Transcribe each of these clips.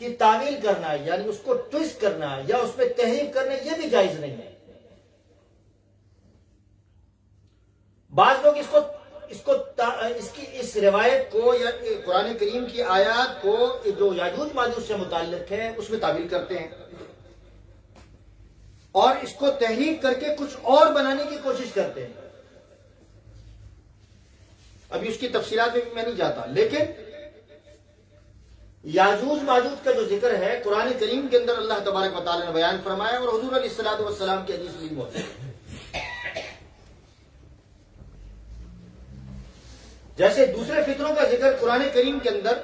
کی تعمیل کرنا یعنی اس کو ٹویسٹ کرنا یا اس میں تحریف کرنا یہ بھی جائز نہیں ہے. بعض لوگ اس روایت کو یا قرآن کریم کی آیات کو جو یاجوج ماجوج سے متعلق ہے اس میں تعبیر کرتے ہیں اور اس کو تحریف کر کے کچھ اور بنانے کی کوشش کرتے ہیں. ابھی اس کی تفصیلات میں میں نہیں جاتا، لیکن یاجوج ماجوج کا جو ذکر ہے قرآن کریم کے اندر اللہ تبارک و تعالی نے بیان فرمایا اور حضور علیہ الصلوۃ والسلام کی حدیث بھی موجود ہے. جیسے دوسرے فطروں کا ذکر قرآن کریم کے اندر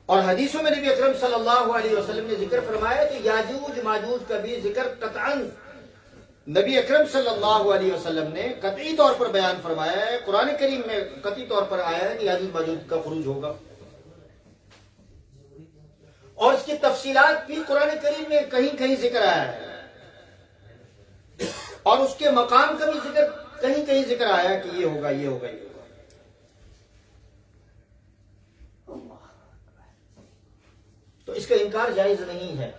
اور حدیثوں میں نبی اکرم صلی اللہ علیہ وسلم نے ذکر فرمایا تو یاجوج ماجوج کا بھی ذکر قطعاً نبی اکرم صلی اللہ علیہ وسلم نے قطعی طور پر بیان فرمایا ہے. قرآن کریم میں قطعی طور پر آیا ہے کہ یاجوج ماجوج کا خروج ہوگا اور اس کی تفصیلات بھی قرآن کریم میں کہیں کہیں ذکر آیا ہے اور اس کے مقام کا بھی ذکر کہیں کہیں ذکر آیا کہ یہ ہوگا یہ ہوگا یہ ہوگا. تو اس کا انکار جائز نہیں ہے.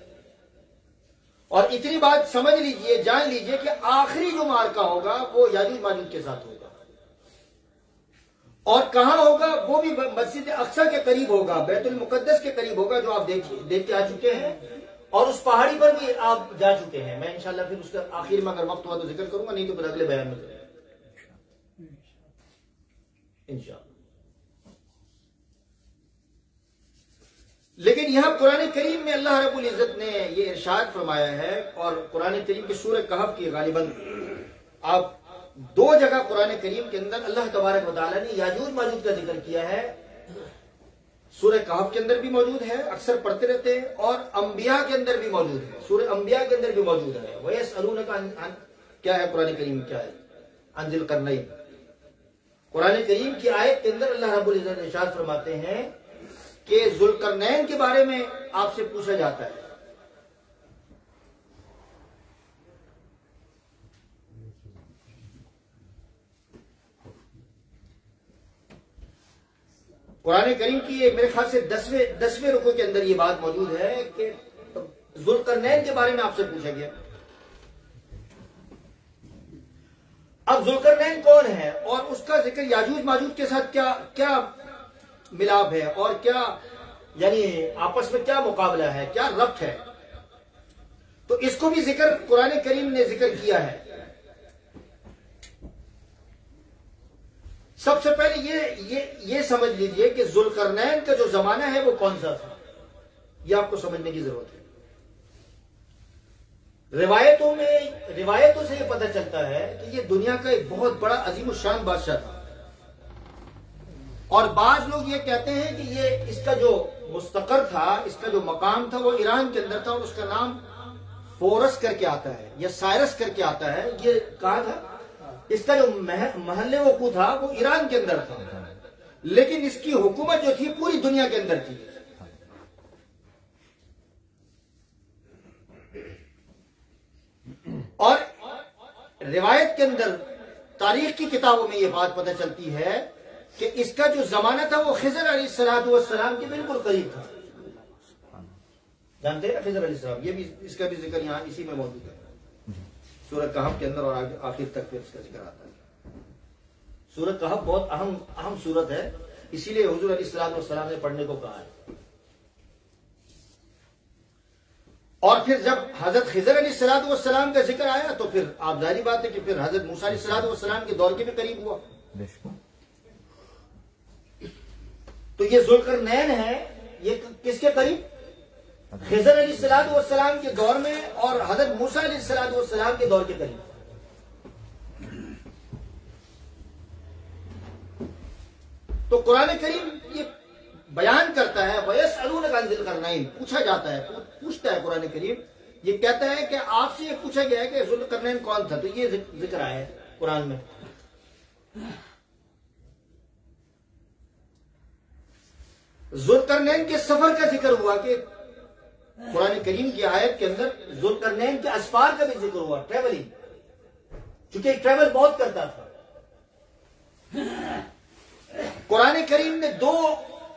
اور اتنی بات سمجھ لیجئے، جان لیجئے کہ آخری جو مارکا ہوگا وہ یاجوج ماجوج کے ساتھ ہوگا اور کہاں ہوگا وہ بھی مسجد اقصی کے قریب ہوگا، بیت المقدس کے قریب ہوگا جو آپ دیکھ کے آ چکے ہیں اور اس پہاڑی پر بھی آپ جا چکے ہیں. میں انشاءاللہ پھر اس کا آخر میں اگر وقت ہوا تو ذکر کروں گا، نہیں تو پھر اگلے بیان میں کروں گا انشاءاللہ. لیکن یہاں قرآن کریم میں اللہ رب العزت نے یہ ارشاد فرمایا ہے اور قرآن کریم کی سورہ کہف کی غالباً آپ دو جگہ قرآن کریم کے اندر اللہ تبارک و تعالیٰ نے یاجوج ماجوج کا ذکر کیا ہے. سورہ کہف کے اندر بھی موجود ہے، اکثر پڑھتے رہتے ہیں، اور انبیاء کے اندر بھی موجود ہے، سورہ انبیاء کے اندر بھی موجود ہے. وَيَسْأَلُونَكَ کیا ہے قرآن کریم کیا ہے؟ عن ذِي الْقَرْنَيْنِ. قرآن کریم کی آیت کے اندر اللہ رب العزت ارشاد فرماتے ہیں کہ ذوالقرنین کے بارے میں آپ سے پوچھا جاتا ہے. قرآن کریم کی میرے خیال سے 10ویں رکوع کے اندر یہ بات موجود ہے کہ ذوالقرنین کے بارے میں آپ سے پوچھا گیا. اب ذوالقرنین کون ہے اور اس کا ذکر یاجوج ماجوج کے ساتھ کیا ملاپ ہے اور کیا یعنی آپس میں کیا مقابلہ ہے، کیا ربط ہے، تو اس کو بھی ذکر قرآن کریم نے ذکر کیا ہے. سب سے پہلے یہ سمجھ لیجئے کہ ذوالقرنین کا جو زمانہ ہے وہ کون سا تھا، یہ آپ کو سمجھنے کی ضرورت ہے. روایتوں سے یہ پتہ چلتا ہے کہ یہ دنیا کا ایک بہت بڑا عظیم الشان بادشاہ تھا اور بعض لوگ یہ کہتے ہیں کہ یہ اس کا جو مستقر تھا، اس کا جو مقام تھا وہ ایران کے اندر تھا اور اس کا نام فورس کر کے آتا ہے یا سائرس کر کے آتا ہے. یہ کہا تھا اس کا جو محل وقوع تھا وہ ایران کے اندر تھا، لیکن اس کی حکومت جو تھی پوری دنیا کے اندر تھی. اور روایت کے اندر تاریخ کی کتابوں میں یہ بات پتہ چلتی ہے کہ اس کا جو زمانہ تھا وہ خضر علیہ السلام کے بالکل قریب تھا. جانتے ہیں خضر علیہ السلام، یہ بھی اس کا بھی ذکر یہاں اسی میں موجود ہے سورہ کہف کے اندر اور آخر تک پھر اس کا ذکر آتا ہے. سورہ کہف بہت اہم سورت ہے، اسی لیے حضور علیہ السلام نے پڑھنے کو کہا ہے. اور پھر جب حضرت خضر علیہ السلام کا ذکر آیا تو پھر آپ ظاہری بات ہے کہ پھر حضرت موسیٰ علیہ السلام کے دور کے بھی قریب ہوا. تو یہ ذوالقرنین ہے، یہ کس کے قریب؟ خضر علیہ السلام کے دور میں اور حضرت موسیٰ علیہ السلام کے دور کے قریب. تو قرآن کریم یہ بیان کرتا ہے وَيَسْأَلُونَكَ عَنِ ذِي الْقَرْنَيْنِ، پوچھا جاتا ہے، پوچھتا ہے قرآن کریم، یہ کہتا ہے کہ آپ سے یہ پوچھا گیا ہے کہ ذوالقرنین کون تھا، تو یہ ذکر آیا ہے قرآن میں. ذوالقرنین کے سفر کا ذکر ہوا کہ قرآن کریم کی آیت کے اندر ذوالقرنین کے اسفار کا بھی ذکر ہوا، ٹریولنگ، چونکہ ٹریول بہت کرتا تھا. قرآن کریم نے دو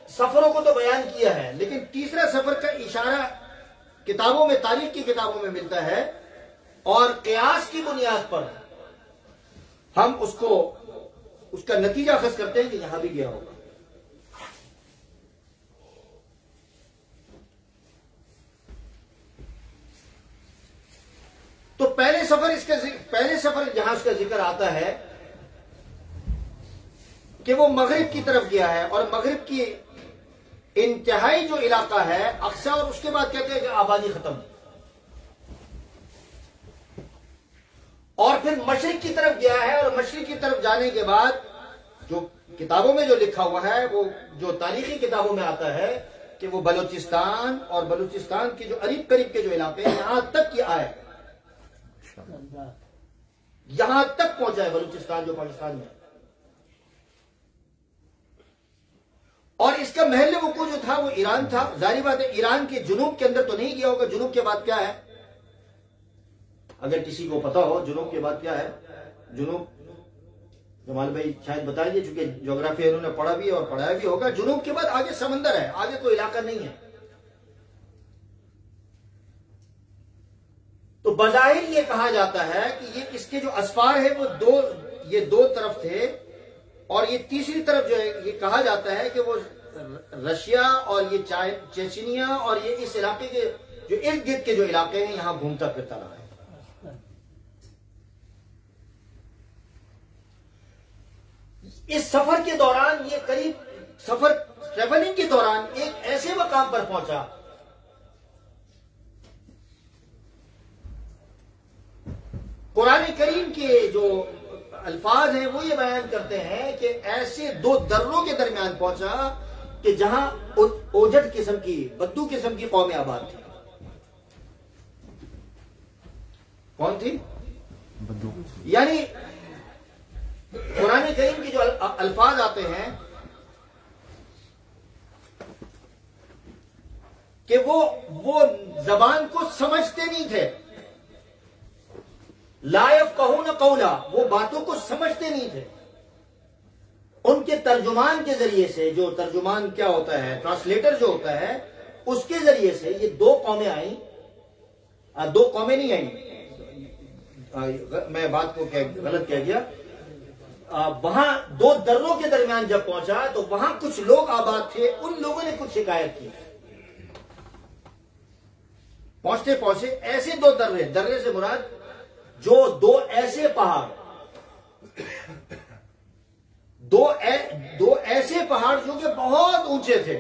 سفروں کو تو بیان کیا ہے، لیکن تیسرا سفر کا اشارہ کتابوں میں، تاریخ کی کتابوں میں ملتا ہے، اور قیاس کی بنیاد پر ہم اس کا نتیجہ اخذ کرتے ہیں کہ یہاں بھی گیا ہوگا۔ تو پہلے سفر جہاں اس کا ذکر آتا ہے کہ وہ مغرب کی طرف گیا ہے، اور مغرب کی انتہائی جو علاقہ ہے اقصی، اور اس کے بعد کہتے ہیں کہ آبادی ختم، اور پھر مشرق کی طرف گیا ہے، اور مشرق کی طرف جانے کے بعد جو کتابوں میں جو لکھا ہوا ہے، وہ جو تاریخی کتابوں میں آتا ہے کہ وہ بلوچستان، اور بلوچستان کے جو قریب قریب کے جو علاقے ہیں یہاں تک یہ آئے، یہاں تک پہنچا ہے بلوچستان جو پاکستان میں، اور اس کا محل وقوع جو تھا وہ ایران تھا۔ ظاہری بات ہے ایران کے جنوب کے اندر تو نہیں گیا ہوگا، جنوب کے بعد کیا ہے؟ اگر کسی کو پتا ہو جنوب کے بعد کیا ہے، جنوب جمال بھائی شاید بتا دیجیے، چونکہ جغرافیہ انہوں نے پڑھا بھی اور پڑھایا بھی ہوگا۔ جنوب کے بعد آگے سمندر ہے، آگے کوئی علاقہ نہیں ہے۔ تو بظاہر یہ کہا جاتا ہے کہ یہ اس کے جو اسفار ہیں وہ دو طرف تھے، اور یہ تیسری طرف جو ہے یہ کہا جاتا ہے کہ وہ رشیا اور یہ چیچنیا اور یہ اس علاقے کے جو ارد گرد کے جو علاقے ہیں یہاں گھومتا پھرتا رہا ہے۔ اس سفر کے دوران یہ ٹریولنگ کے دوران ایک ایسے مقام پر پہنچا قرآن کریم کے جو الفاظ ہیں وہ یہ بیان کرتے ہیں کہ ایسے دو دروں کے درمیان پہنچا کہ جہاں اوجٹ قسم کی، بدو قسم کی قومیں آباد تھی۔ کون تھی؟ بدو۔ یعنی قرآن کریم کے جو الفاظ آتے ہیں کہ وہ زبان کو سمجھتے نہیں تھے، لا یفقہون قولا، وہ باتوں کو سمجھتے نہیں تھے۔ ان کے ترجمان کے ذریعے سے، جو ترجمان کیا ہوتا ہے، ٹرانسلیٹر جو ہوتا ہے، اس کے ذریعے سے یہ دو قومیں آئیں، دو قومیں نہیں آئیں، میں بات کو غلط کہہ گیا، وہاں دو دروں کے درمیان جب پہنچا تو وہاں کچھ لوگ آباد تھے، ان لوگوں نے کچھ شکایت کی۔ پہنچتے پہنچے ایسے دو درے سے مراد جو دو ایسے پہاڑ، دو ایسے پہاڑ جو کہ بہت اونچے تھے،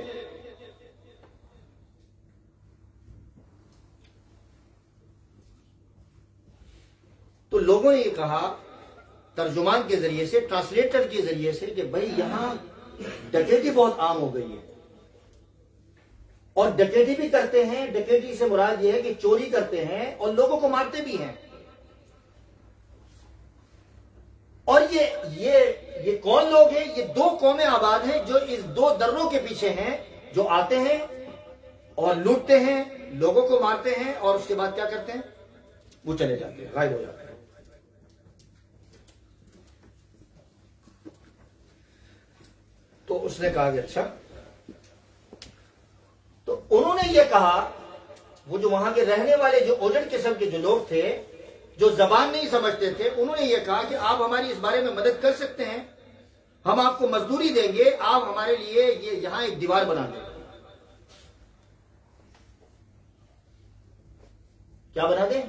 تو لوگوں نے یہ کہا ترجمان کے ذریعے سے، ٹرانسلیٹر کے ذریعے سے، کہ بھائی یہاں ڈکیتی بہت عام ہو گئی ہے، اور ڈکیتی بھی کرتے ہیں۔ ڈکیتی سے مراد یہ ہے کہ چوری کرتے ہیں اور لوگوں کو مارتے بھی ہیں۔ اور یہ کون لوگ ہیں؟ یہ دو قومیں آباد ہیں جو اس دو دروں کے پیچھے ہیں، جو آتے ہیں اور لوٹتے ہیں، لوگوں کو مارتے ہیں، اور اس کے بعد کیا کرتے ہیں؟ وہ چلے جاتے ہیں، غائب ہو جاتے ہیں۔ تو اس نے کہا کہ اچھا، تو انہوں نے یہ کہا، وہ جو وہاں کے رہنے والے جو اوجٹ قسم کے جو لوگ تھے، جو زبان نہیں سمجھتے تھے، انہوں نے یہ کہا کہ آپ ہماری اس بارے میں مدد کر سکتے ہیں، ہم آپ کو مزدوری دیں گے، آپ ہمارے لیے یہ یہاں ایک دیوار بنا دیں۔ کیا بنا دیں؟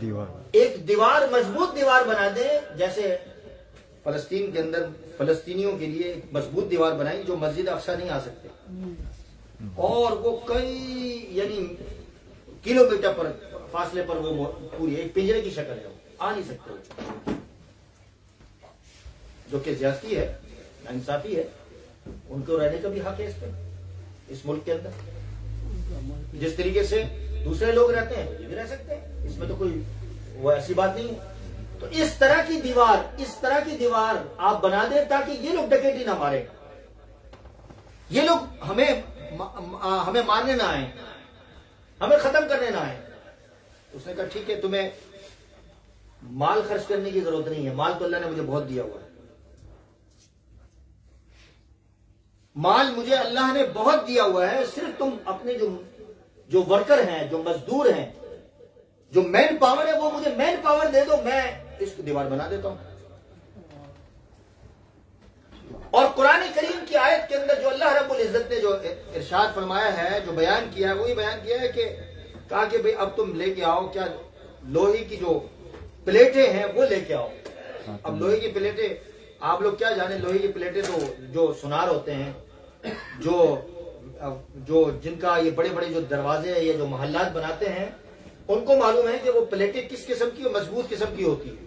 دیوار۔ ایک دیوار، مضبوط دیوار بنا دیں، جیسے فلسطین کے اندر فلسطینیوں کے لیے ایک مضبوط دیوار بنائی جو مسجد اقصی نہیں آ سکتے، اور وہ کئی یعنی کلومیٹر پر فاصلے پر وہ پوری ایک پنجرے کی شکل ہے، وہ آ نہیں سکتے، جو کہ زیادتی ہے، انصافی ہے، ان کو رہنے کا بھی حق ہے اس پہ، اس ملک کے اندر جس طریقے سے دوسرے لوگ رہتے ہیں یہ بھی رہ سکتے ہیں، اس میں تو کوئی وہ ایسی بات نہیں ہے۔ تو اس طرح کی دیوار آپ بنا دیں تاکہ یہ لوگ ڈکیتی نہ مارے، یہ لوگ ہمیں مارنے نہ آئیں، ہمیں ختم کرنے نہ آئیں۔ اس نے کہا ٹھیک ہے، تمہیں مال خرچ کرنے کی ضرورت نہیں ہے، مال تو اللہ نے مجھے بہت دیا ہوا ہے، مال مجھے اللہ نے بہت دیا ہوا ہے، صرف تم اپنے جو ورکر ہیں، جو مزدور ہیں، جو مین پاور ہے، وہ مجھے مین پاور دے دو، میں اس کو دیوار بنا دیتا ہوں۔ اور قرآن کریم کی آیت کے اندر جو اللہ رب العزت نے جو ارشاد فرمایا ہے، جو بیان کیا ہے، وہی بیان کیا ہے کہ کہا کہ بھئی اب تم لے کے آؤ کیا لوہے کی جو پلیٹیں ہیں وہ لے کے آؤ۔ اب لوہے کی پلیٹیں آپ لوگ کیا جانے، لوہے کی پلیٹیں تو جو سونار ہوتے ہیں، جو جن کا یہ بڑے بڑے جو دروازے یا جو محلات بناتے ہیں، ان کو معلوم ہے کہ وہ پلیٹیں کس قسم کی اور مضبوط قسم کی ہوتی ہیں۔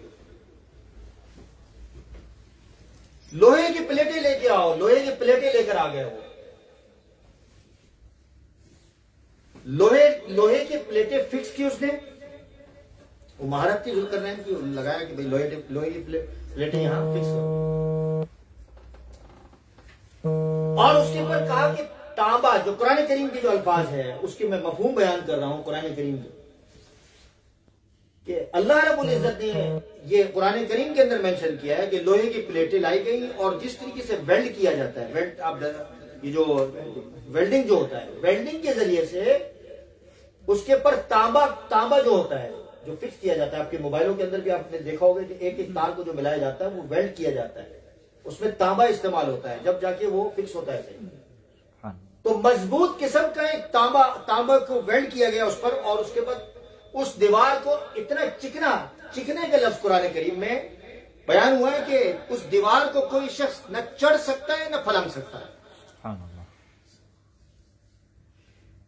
لوہے کی پلیٹیں لے کے آؤ، لوہے کی پلیٹیں لے کر آ گئے ہو۔ لوہے کی پلیٹیں فکس کی اس نے، وہ مہارت تھی ذوالقرنین کی، لگایا کہ بھئی لوہے کی پلیٹیں یہاں فکس کرو۔ اور اس کے اوپر کہا کہ تانبا، جو قرآن کریم کے جو الفاظ ہے اس کے میں مفہوم بیان کر رہا ہوں قرآن کریم کے، کہ اللہ رب العزت نے یہ قرآن کریم کے اندر مینشن کیا ہے کہ لوہے کی پلیٹیں لائی گئی، اور جس طریقے سے ویلڈ کیا جاتا ہے، یہ جو ویلڈنگ جو ہوتا ہے، ویلڈنگ کے ذریعے سے اس کے اوپر تانبا جو ہوتا ہے، جو فکس کیا جاتا ہے، آپ کے موبائلوں کے اندر بھی آپ نے دیکھا ہوگا کہ ایک ایک تار کو جو ملایا جاتا ہے وہ ویلڈ کیا جاتا ہے، اس میں تانبا استعمال ہوتا ہے، جب جا کے وہ فکس ہوتا ہے صحیح۔ تو مضبوط قسم کا ایک تانبا کو ویلڈ کیا گیا اس پر، اور اس کے بعد اس دیوار کو اتنا چکنے کا لفظ قرآن کریم میں بیان ہوا ہے کہ اس دیوار کو کوئی شخص نہ چڑھ سکتا ہے نہ پھلنگ سکتا ہے۔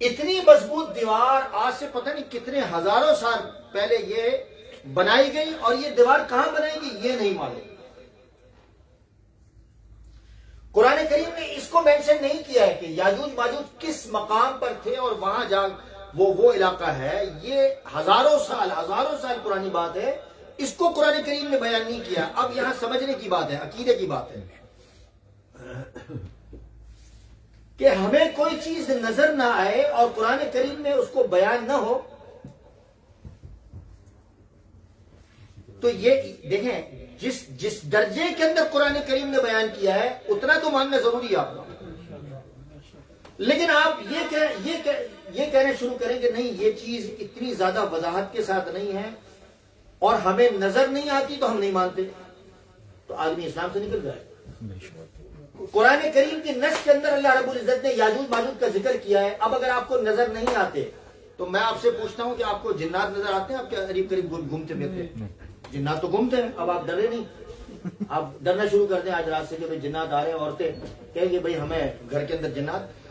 اتنی مضبوط دیوار آج سے پتہ نہیں کتنے ہزاروں سال پہلے یہ بنائی گئی، اور یہ دیوار کہاں بنائی گئی یہ نہیں معلوم۔ قرآن کریم نے اس کو مینشن نہیں کیا ہے کہ یاجوج ماجوج کس مقام پر تھے اور وہاں جا وہ علاقہ ہے، یہ ہزاروں سال پرانی بات ہے، اس کو قرآن کریم نے بیان نہیں کیا۔ اب یہاں سمجھنے کی بات ہے، عقیدے کی بات ہے کہ ہمیں کوئی چیز نظر نہ آئے اور قرآن کریم میں اس کو بیان نہ ہو، تو یہ دیکھیں جس درجے کے اندر قرآن کریم نے بیان کیا ہے اتنا تو ماننا ضروری ہے آپ کو۔ لیکن آپ یہ کہنا شروع کریں کہ نہیں یہ چیز اتنی زیادہ وضاحت کے ساتھ نہیں ہے اور ہمیں نظر نہیں آتی تو ہم نہیں مانتے، تو آدمی اسلام سے نکل جائے۔ قرآن کریم کی نص کے اندر اللہ رب العزت نے یاجوج ماجوج کا ذکر کیا ہے۔ اب اگر آپ کو نظر نہیں آتے تو میں آپ سے پوچھتا ہوں کہ آپ کو جنات نظر آتے ہیں؟ آپ کیا قریب قریب گھومتے پھرتے؟ جنات تو گھومتے ہیں، اب آپ ڈرے نہیں، آپ ڈرنا شروع کر دیں آج رات سے کہ بھئی جنات آ رہے ہیں، عورتیں کہیں گے بھئی ہمیں گھر کے اندر جنات۔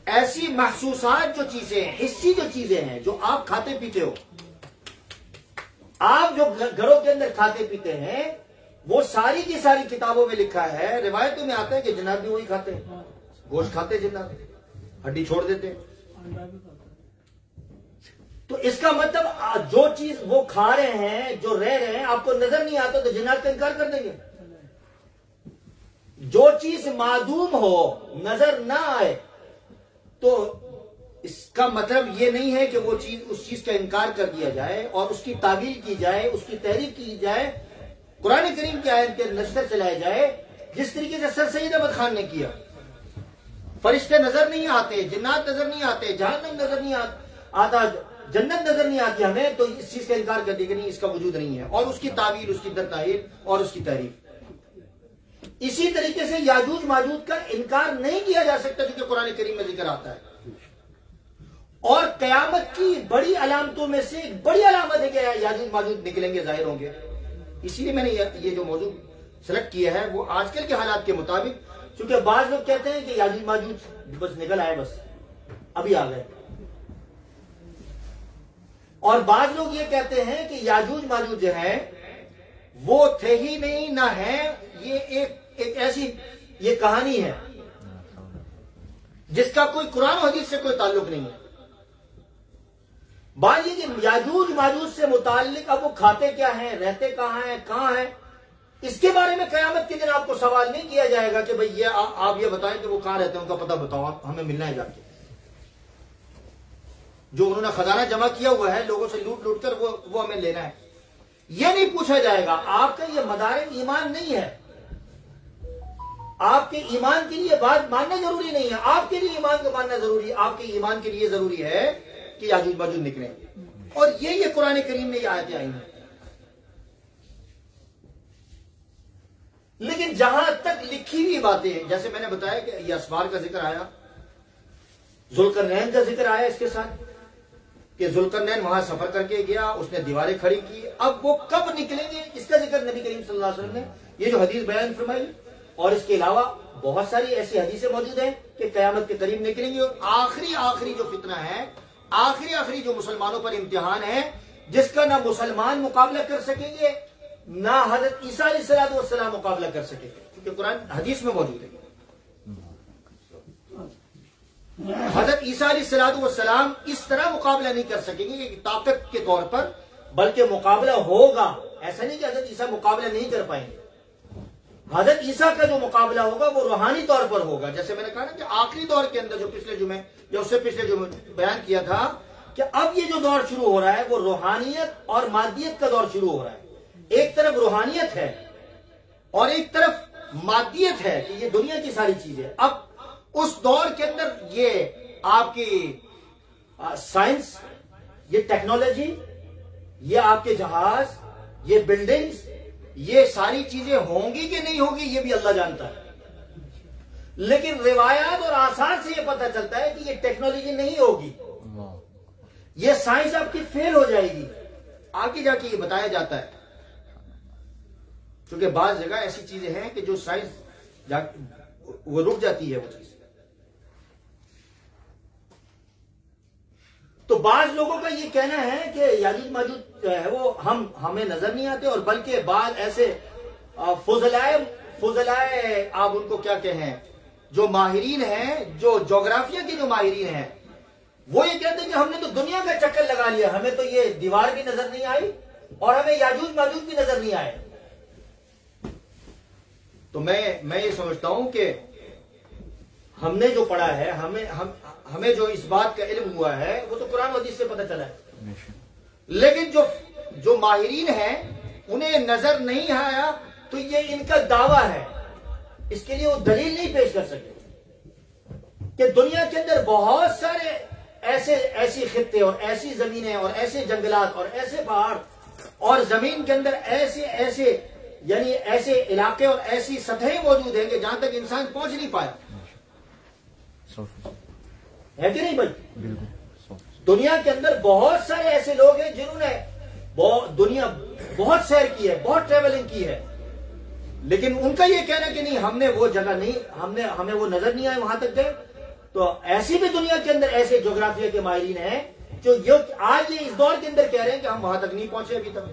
ایسی محسوسات جو چیزیں ہیں، حسی جو چیزیں ہیں، جو آپ کھاتے پیتے ہو، آپ جو گھروں کے اندر کھاتے پیتے ہیں، وہ ساری کی ساری کتابوں میں لکھا ہے، روایتوں میں آتا ہے کہ جنات بھی وہی کھاتے ہیں، گوشت کھاتے جنات، ہڈی چھوڑ دیتے ہیں۔ تو اس کا مطلب جو چیز وہ کھا رہے ہیں، جو رہ رہے ہیں، آپ کو نظر نہیں آتا تو جنات کا انکار کر دیں گے؟ جو چیز معدوم ہو، نظر نہ آئے، تو اس کا مطلب یہ نہیں ہے کہ وہ چیز اس چیز کا انکار کر دیا جائے اور اس کی تعویل کی جائے، اس کی تحریف کی جائے، قرآن کریم کی آیت کے نشر چلائے جائے، جس طریقے سے سر سید احمد خان نے کیا۔ فرشتے نظر نہیں آتے، جنات نظر نہیں آتے، جہنم نظر نہیں آتا، جنت نظر نہیں آتی ہمیں، تو اس چیز کا انکار کر دیا کہ نہیں اس کا وجود نہیں ہے، اور اس کی تعویل، اس کی تحریف اور اس کی تحریف۔ اسی طریقے سے یاجوج ماجوج کا انکار نہیں کیا جا سکتا جو کہ قرآن کریم میں ذکر آتا ہے، اور قیامت کی بڑی علامتوں میں سے ایک بڑی علامت ہے کہ یاجوج ماجوج نکلیں گے، ظاہر ہوں گے۔ اسی لیے میں نے یہ جو موضوع سلیکٹ کیا ہے وہ آج کل کے حالات کے مطابق، چونکہ بعض لوگ کہتے ہیں کہ یاجوج ماجوج بس نکل آئے، بس ابھی آ گئے، اور بعض لوگ یہ کہتے ہیں کہ یاجوج ماجوج جو ہیں وہ تھے ہی نہیں، نہ ہیں، یہ ایک ایسی یہ کہانی ہے جس کا کوئی قرآن و حدیث سے کوئی تعلق نہیں ہے۔ بات یہ کہ یاجوج ماجوج سے متعلق اب وہ کھاتے کیا ہیں، رہتے کہاں ہیں، اس کے بارے میں قیامت کے دن آپ کو سوال نہیں کیا جائے گا کہ بھئی یہ آپ یہ بتائیں کہ وہ کہاں رہتے ہیں، ان کا پتہ بتاؤ، ہمیں ملنا ہے جا کے۔ جو انہوں نے خزانہ جمع کیا ہوا ہے لوگوں سے لوٹ کر وہ ہمیں لینا ہے، یہ نہیں پوچھا جائے گا۔ آپ کا یہ مدار ایمان نہیں ہے، آپ کے ایمان کے لیے بات ماننا ضروری نہیں ہے، آپ کے لیے ایمان کو ماننا ضروری ہے، آپ کے ایمان کے لیے ضروری ہے کہ یاجوج ماجوج نکلیں گے، اور یہ قرآن کریم میں یہ آیتیں آئی ہیں۔ لیکن جہاں تک لکھی ہوئی باتیں ہیں، جیسے میں نے بتایا کہ یہ اسوار کا ذکر آیا، ذوالقرنین کا ذکر آیا اس کے ساتھ کہ ذوالقرنین وہاں سفر کر کے گیا، اس نے دیواریں کھڑی کی، اب وہ کب نکلیں گے اس کا ذکر نبی کریم صلی اللہ علیہ وسلم نے یہ جو حدیث بیان فرمائی، اور اس کے علاوہ بہت ساری ایسی حدیثیں موجود ہیں کہ قیامت کے قریب نکلیں گے، اور آخری جو فتنہ ہے، آخری جو مسلمانوں پر امتحان ہے، جس کا نہ مسلمان مقابلہ کر سکیں گے نہ حضرت عیسیٰ علیہ السلام مقابلہ کر سکیں گے، کیونکہ قرآن حدیث میں موجود ہے۔ حضرت عیسیٰ علیہ السلام اس طرح مقابلہ نہیں کر سکیں گے کہ طاقت کے طور پر، بلکہ مقابلہ ہوگا، ایسا نہیں کہ حضرت عیسیٰ مقابلہ نہیں کر پائیں گے۔ حضرت عیسیٰ کا جو مقابلہ ہوگا وہ روحانی طور پر ہوگا، جیسے میں نے کہا نا کہ آخری دور کے اندر جو پچھلے جمعے جو اس سے پچھلے جمعے بیان کیا تھا کہ اب یہ جو دور شروع ہو رہا ہے وہ روحانیت اور مادیت کا دور شروع ہو رہا ہے۔ ایک طرف روحانیت ہے اور ایک طرف مادیت ہے کہ یہ دنیا کی ساری چیزیں، اب اس دور کے اندر یہ آپ کی سائنس، یہ ٹیکنالوجی، یہ آپ کے جہاز، یہ بلڈنگز، یہ ساری چیزیں ہوں گی کہ نہیں ہوگی یہ بھی اللہ جانتا ہے، لیکن روایات اور آثار سے یہ پتہ چلتا ہے کہ یہ ٹیکنالوجی نہیں ہوگی، یہ سائنس آپ کی فیل ہو جائے گی، آگے جا کے یہ بتایا جاتا ہے، کیونکہ بعض جگہ ایسی چیزیں ہیں کہ جو سائنس وہ رک جاتی ہے وہ چیز۔ تو بعض لوگوں کا یہ کہنا ہے کہ یاجوج ماجوج جو ہے وہ ہمیں نظر نہیں آتے، اور بلکہ بعض ایسے فضلائے آپ ان کو کیا کہیں، جو ماہرین ہیں، جو جغرافیہ کے جو ماہرین ہیں، وہ یہ کہتے ہیں کہ ہم نے تو دنیا کا چکر لگا لیا، ہمیں تو یہ دیوار بھی نظر نہیں آئی اور ہمیں یاجوج ماجوج بھی نظر نہیں آئے۔ تو میں یہ سمجھتا ہوں کہ ہم نے جو پڑھا ہے، ہمیں جو اس بات کا علم ہوا ہے وہ تو قرآن و حدیث سے پتہ چلا ہے، لیکن جو ماہرین ہیں انہیں نظر نہیں آیا، تو یہ ان کا دعویٰ ہے، اس کے لیے وہ دلیل نہیں پیش کر سکے کہ دنیا کے اندر بہت سارے ایسی خطے اور ایسی زمینیں اور ایسے جنگلات اور ایسے پہاڑ اور زمین کے اندر ایسے یعنی ایسے علاقے اور ایسی سطحیں موجود ہیں کہ جہاں تک انسان پہنچ نہیں پایا ہے کہ نہیں بھائی؟ دنیا کے اندر بہت سارے ایسے لوگ ہیں جنہوں نے دنیا بہت سیر کی ہے، بہت ٹریولنگ کی ہے، لیکن ان کا یہ کہنا کہ نہیں ہم نے وہ جگہ نہیں، ہمیں وہ نظر نہیں آئے وہاں تک گئے۔ تو ایسی بھی دنیا کے اندر ایسے جغرافیہ کے ماہرین ہیں جو آج یہ اس دور کے اندر کہہ رہے ہیں کہ ہم وہاں تک نہیں پہنچے ابھی تک۔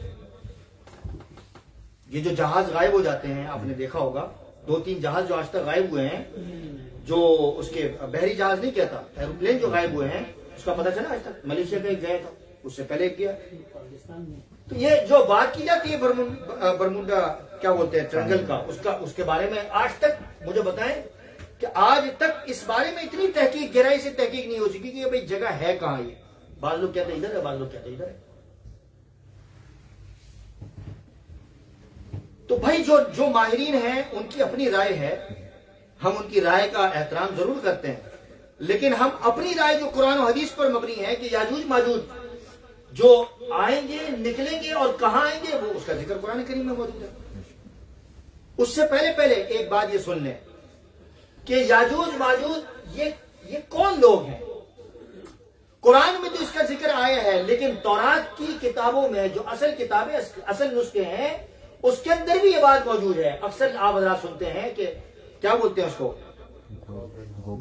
یہ جو جہاز غائب ہو جاتے ہیں، آپ نے دیکھا ہوگا 2-3 جہاز جو آج تک غائب ہوئے ہیں، جو اس کے بحری جہاز نہیں کہتا، ایروپلین جو غائب ہوئے ہیں، اس کا پتہ چلا آج تک؟ ملیشیا کا ایک گیا تھا، اس سے پہلے ایک گیا۔ تو یہ جو بات کی جاتی ہے برموڈا کیا بولتے ہیں ٹرنگل کا، اس کے بارے میں آج تک مجھے بتائیں کہ آج تک اس بارے میں اتنی تحقیق، گہرائی سے تحقیق نہیں ہو چکی کہ بھئی جگہ ہے کہاں یہ۔ بعض لوگ کہتے ہیں ادھر ہے، بعض لوگ کہتے ہیں ادھر ہے۔ تو بھائی جو ماہرین ہیں ان کی اپنی رائے ہے، ہم ان کی رائے کا احترام ضرور کرتے ہیں، لیکن ہم اپنی رائے جو قرآن و حدیث پر مبنی ہے کہ یاجوج ماجوج جو آئیں گے، نکلیں گے اور کہاں آئیں گے، وہ اس کا ذکر قرآن کریم میں موجود ہے۔ اس سے پہلے ایک بات یہ سن لیں کہ یاجوج ماجوج یہ کون لوگ ہیں۔ قرآن میں تو اس کا ذکر آیا ہے، لیکن تورات کی کتابوں میں جو اصل کتابیں، اصل نسخے ہیں، اس کے اندر بھی یہ بات موجود ہے۔ اکثر آپ حضرات سنتے ہیں کہ کیا بولتے ہیں اس کو،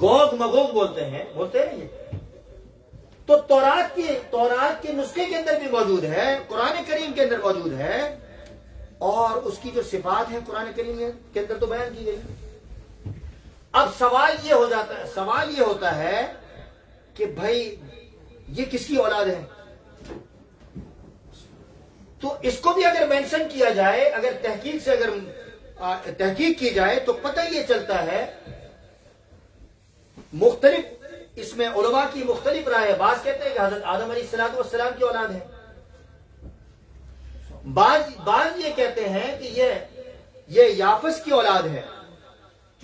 گوگ مگوگ بولتے ہیں یہ۔ تو تورات کے نسخے کے اندر بھی موجود ہے، قرآن کریم کے اندر موجود ہے، اور اس کی جو صفات ہیں قرآن کریم کے اندر تو بیان کی گئی۔ اب سوال یہ ہوتا ہے کہ بھائی یہ کس کی اولاد ہے؟ تو اس کو بھی اگر مینشن کیا جائے، اگر تحقیق کی جائے تو پتہ یہ چلتا ہے، مختلف اس میں علماء کی مختلف رائے ہے۔ بعض کہتے ہیں کہ حضرت آدم علیہ السلام کی اولاد ہے، بعض یہ کہتے ہیں کہ یہ یافس کی اولاد ہے،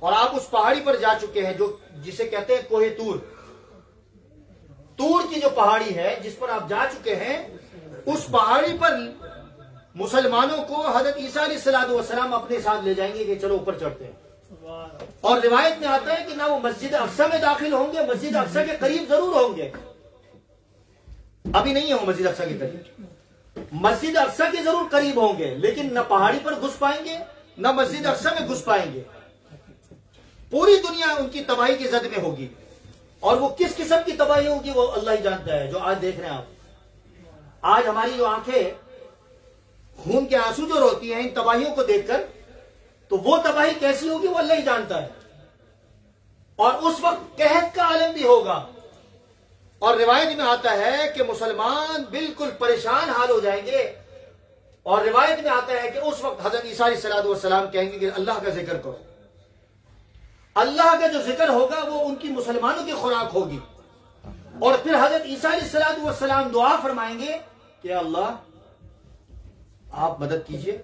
اور آپ اس پہاڑی پر جا چکے ہیں جسے کہتے ہیں کوہ طور. طور کی جو پہاڑی ہے جس پر آپ جا چکے ہیں، اس پہاڑی پر مسلمانوں کو حضرت عیسیٰ علیہ السلام اپنے ساتھ لے جائیں گے کہ چلو اوپر چڑھتے ہیں. اور روایت میں آتا ہے کہ نہ وہ مسجد اقصی میں داخل ہوں گے، مسجد اقصی کے قریب ضرور ہوں گے، ابھی نہیں ہے وہ مسجد اقصی کے قریب، مسجد اقصی کے ضرور قریب ہوں گے، لیکن نہ پہاڑی پر گھس پائیں گے نہ مسجد اقصی میں گھس پائیں گے. پوری دنیا ان کی تباہی کی زد میں ہوگی، اور وہ کس قسم کی تباہی ہوگی وہ اللہ ہی جانتا ہے. جو آج دیکھ رہے ہیں آپ، آج ہماری جو آنکھیں خون کے آنسو جو روتی ہیں ان تباہیوں کو دیکھ کر، تو وہ تباہی کیسی ہوگی وہ اللہ ہی جانتا ہے. اور اس وقت قحط کا عالم بھی ہوگا، اور روایت میں آتا ہے کہ مسلمان بالکل پریشان حال ہو جائیں گے. اور روایت میں آتا ہے کہ اس وقت حضرت عیسیٰ علیہ السلام کہیں گے کہ اللہ کا ذکر کرو. اللہ کا جو ذکر ہوگا وہ ان کی مسلمانوں کی خوراک ہوگی. اور پھر حضرت عیسیٰ علیہ السلام دعا فرمائیں گے کہ اللہ آپ مدد کیجئے.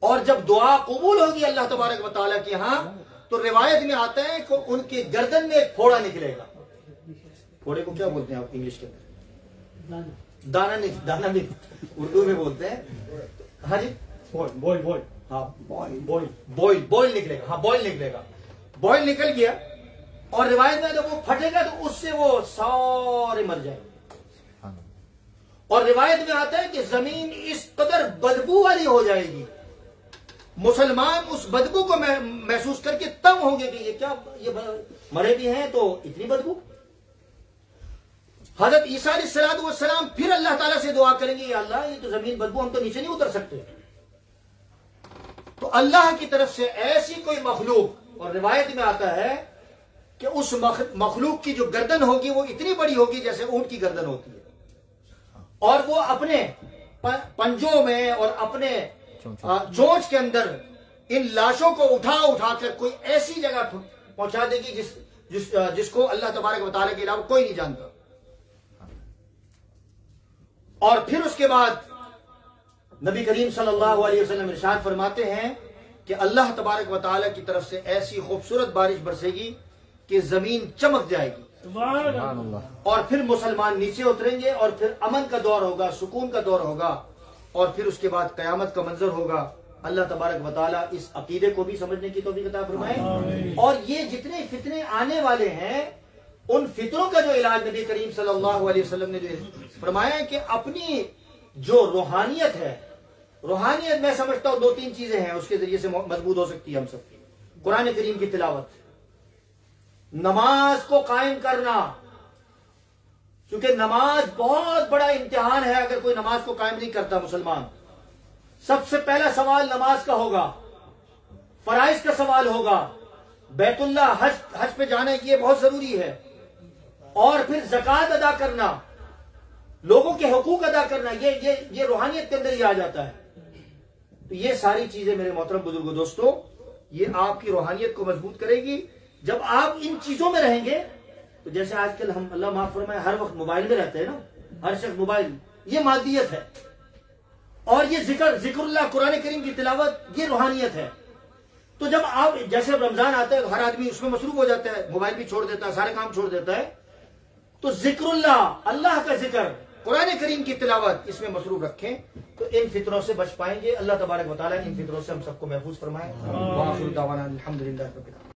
اور جب دعا قبول ہوگی اللہ تبارک و تعالیٰ کی ہاں، تو روایت میں آتا ہے کہ ان کی گردن میں ایک پھوڑا نکلے گا. پھوڑے کو کیا بولتے ہیں آپ انگلش کے اندر؟ دانا نہیں، دانا بھی اردو میں بولتے ہیں. ہاں جی، بوائل. ہاں بوائل نکلے گا. ہاں بوائل نکلے گا. بوائل نکل گیا، اور روایت میں جب وہ پھٹے گا تو اس سے وہ سارے مر جائیں گے. اور روایت میں آتا ہے کہ زمین اس قدر بدبو والی ہو جائے گی، مسلمان اس بدبو کو محسوس کر کے تنگ ہوں گے کہ یہ کیا، یہ مرے بھی ہیں تو اتنی بدبو. حضرت عیسیٰ علیہ السلام پھر اللہ تعالیٰ سے دعا کریں گے، یا اللہ یہ تو زمین بدبو، ہم تو نیچے نہیں اتر سکتے. تو اللہ کی طرف سے ایسی کوئی مخلوق، اور روایت میں آتا ہے کہ اس مخلوق کی جو گردن ہوگی وہ اتنی بڑی ہوگی جیسے اونٹ کی گردن ہوتی ہے، اور وہ اپنے پنجوں میں اور اپنے چونچ کے اندر ان لاشوں کو اٹھا کر کوئی ایسی جگہ پہنچا دے گی جس کو اللہ تبارک و تعالیٰ کے علاوہ کوئی نہیں جانتا. اور پھر اس کے بعد نبی کریم صلی اللہ علیہ وسلم ارشاد فرماتے ہیں کہ اللہ تبارک و تعالیٰ کی طرف سے ایسی خوبصورت بارش برسے گی کہ زمین چمک جائے گی. سبحان اللہ. اور پھر مسلمان نیچے اتریں گے، اور پھر امن کا دور ہوگا، سکون کا دور ہوگا، اور پھر اس کے بعد قیامت کا منظر ہوگا. اللہ تبارک و تعالیٰ اس عقیدے کو بھی سمجھنے کی توفیق عطا فرمائے. اور یہ جتنے فتنے آنے والے ہیں ان فتنوں کا جو علاج نبی کریم صلی اللہ علیہ وسلم نے جو فرمایا ہے کہ اپنی جو روحانیت ہے، روحانیت میں سمجھتا ہوں 2-3 چیزیں ہیں اس کے ذریعے سے مضبوط ہو سکتی ہے ہم سب کی. قرآن کریم کی تلاوت، نماز کو قائم کرنا، کیونکہ نماز بہت بڑا امتحان ہے. اگر کوئی نماز کو قائم نہیں کرتا مسلمان، سب سے پہلا سوال نماز کا ہوگا، فرائض کا سوال ہوگا، بیت اللہ حج پہ جانا یہ بہت ضروری ہے، اور پھر زکوٰۃ ادا کرنا، لوگوں کے حقوق ادا کرنا، یہ روحانیت کے اندر ہی آ جاتا ہے. تو یہ ساری چیزیں میرے محترم بزرگوں دوستوں، یہ آپ کی روحانیت کو مضبوط کرے گی. جب آپ ان چیزوں میں رہیں گے تو جیسے آج کل ہم اللہ معاف فرمائے ہر وقت موبائل میں رہتے ہیں نا، ہر شخص موبائل، یہ مادیت ہے. اور یہ ذکر اللہ، قرآن کریم کی تلاوت، یہ روحانیت ہے. تو جب آپ جیسے رمضان آتا ہے تو ہر آدمی اس میں مصروف ہو جاتا ہے، موبائل بھی چھوڑ دیتا ہے، سارے کام چھوڑ دیتا ہے. تو ذکر اللہ کا ذکر، قرآن کریم کی تلاوت، اس میں مصروف رکھیں تو ان فطروں سے بچ پائیں گے. اللہ تبارک و تعالیٰ ان فطروں سے ہم سب کو محفوظ فرمائے. وآخر دعوانا الحمدللہ رب العالمین.